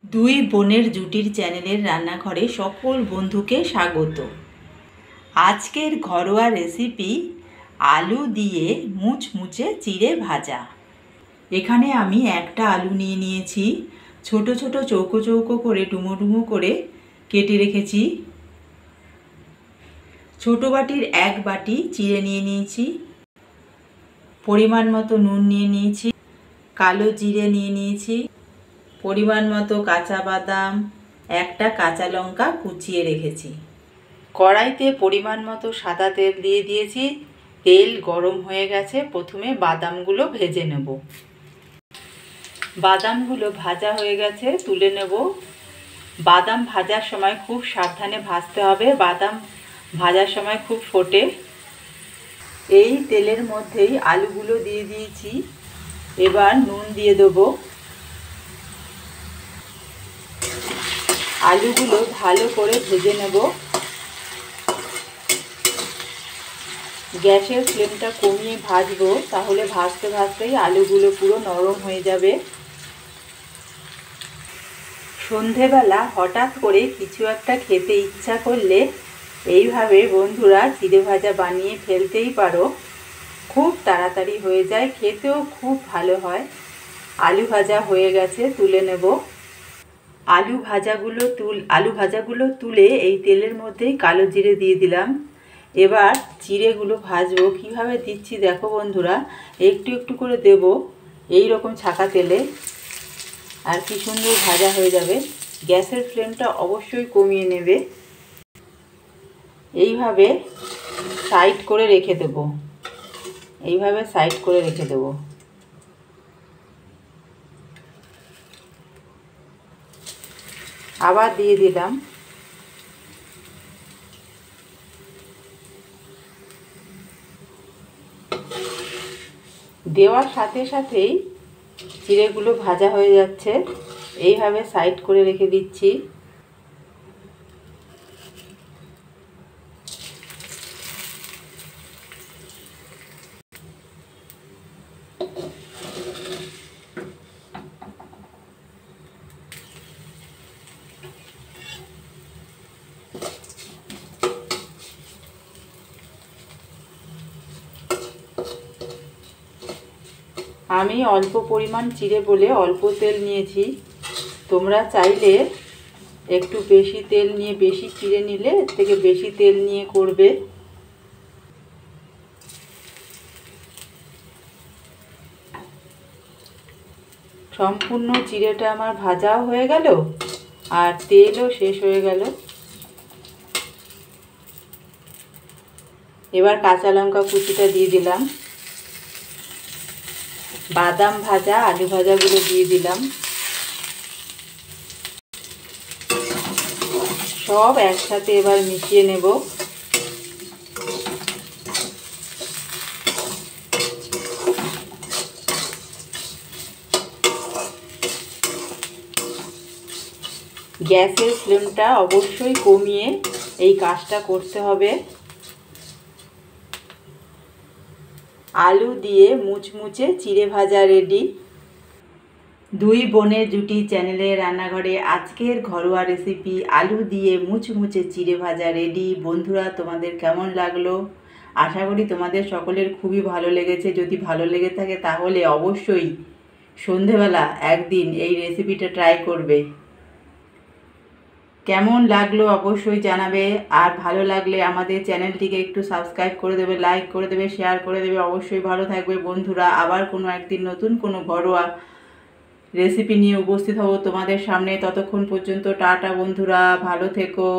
দুই বোনের জুটির চ্যানেলের রান্নাঘরে সকল বন্ধুকে স্বাগত। আজকের ঘরোয়া রেসিপি আলু দিয়ে মুচমুচে চিড়ে ভাজা। এখানে আমি একটা আলু নিয়ে নিয়েছি, ছোট ছোট চৌকো চৌকো করে ডুমো ডুমো করে কেটে রেখেছি। ছোট বাটির এক বাটি চিড়ে নিয়ে নিয়েছি, পরিমাণ মতো নুন নিয়ে নিয়েছি, কালো জিরে নিয়ে নিয়েছি, পরিমাণ মতো কাঁচা বাদাম, একটা কাঁচা লঙ্কা কুচিয়ে রেখেছি। কড়াইতে পরিমাণ মতো সাদা তেল দিয়ে দিয়েছি। তেল গরম হয়ে গেছে, প্রথমে বাদামগুলো ভেজে নেব। বাদামগুলো ভাজা হয়ে গেছে, তুলে নেব। বাদাম ভাজার সময় খুব সাবধানে ভাজতে হবে, বাদাম ভাজার সময় খুব ফোটে। এই তেলের মধ্যেই আলুগুলো দিয়ে দিয়েছি, এবার নুন দিয়ে দেবো। আলুগুলো ভালো করে ভেজে নেব। গ্যাসের ফ্লেমটা কমিয়ে ভাজবো, তাহলে ভাজতে ভাজতেই আলুগুলো পুরো নরম হয়ে যাবে। সন্ধেবেলা হঠাৎ করে কিছু একটা খেতে ইচ্ছা করলে এইভাবে বন্ধুরা চিড়ে ভাজা বানিয়ে ফেলতেই পারো। খুব তাড়াতাড়ি হয়ে যায়, খেতেও খুব ভালো হয়। আলু ভাজা হয়ে গেছে, তুলে নেব। আলু ভাজাগুলো তুলে এই তেলের মধ্যেই কালো জিরে দিয়ে দিলাম। এবার চিড়েগুলো ভাজবো। কিভাবে দিচ্ছি দেখো বন্ধুরা, একটু একটু করে দেব এই রকম ছাকা তেলে, আর কি সুন্দর ভাজা হয়ে যাবে। গ্যাসের ফ্লেমটা অবশ্যই কমিয়ে নেবে। এইভাবে সাইড করে রেখে দেব, এইভাবে সাইড করে রেখে দেব। আবার দিয়ে দিলাম। দেওয়ার সাথে সাথেই চিড়েগুলো ভাজা হয়ে যাচ্ছে। এইভাবে সাইড করে রেখে দিচ্ছি। আমি অল্প পরিমাণ চিড়ে বলে অল্প তেল নিয়েছি। তোমরা চাইলে একটু বেশি তেল নিয়ে, বেশি চিড়ে নিলে এর থেকে বেশি তেল নিয়ে করবে। সম্পূর্ণ চিড়েটা আমার ভাজাও হয়ে গেল আর তেলও শেষ হয়ে গেল। এবার কাঁচা লঙ্কা কুচিটা দিয়ে দিলাম। বাদাম ভাজা, আলু ভাজাগুলো দিয়ে দিলাম। সব একসাথে এবার মিশিয়ে নেব। গ্যাসের ফ্লেমটা অবশ্যই কমিয়ে এই কাজটা করতে হবে। আলু দিয়ে মুচমুচে চিড়ে ভাজা রেডি। দুই বোনের জুটি চ্যানেলের রান্নাঘরে আজকের ঘরোয়া রেসিপি আলু দিয়ে মুচমুচে চিড়ে ভাজা রেডি। বন্ধুরা, তোমাদের কেমন লাগলো? আশা করি তোমাদের সকলের খুবই ভালো লেগেছে। যদি ভালো লেগে থাকে তাহলে অবশ্যই সন্ধেবেলা একদিন এই রেসিপিটা ট্রাই করবে। কেমন লাগলো অবশ্যই জানাবে। আর ভালো লাগলে আমাদের চ্যানেলটিকে একটু সাবস্ক্রাইব করে দেবে, লাইক করে দেবে, শেয়ার করে দেবে। অবশ্যই ভালো থাকবে বন্ধুরা। আবার কোনো একদিন নতুন কোনো ঘরোয়া রেসিপি নিয়ে উপস্থিত হব তোমাদের সামনে। ততক্ষণ পর্যন্ত টাটা বন্ধুরা, ভালো থেকো।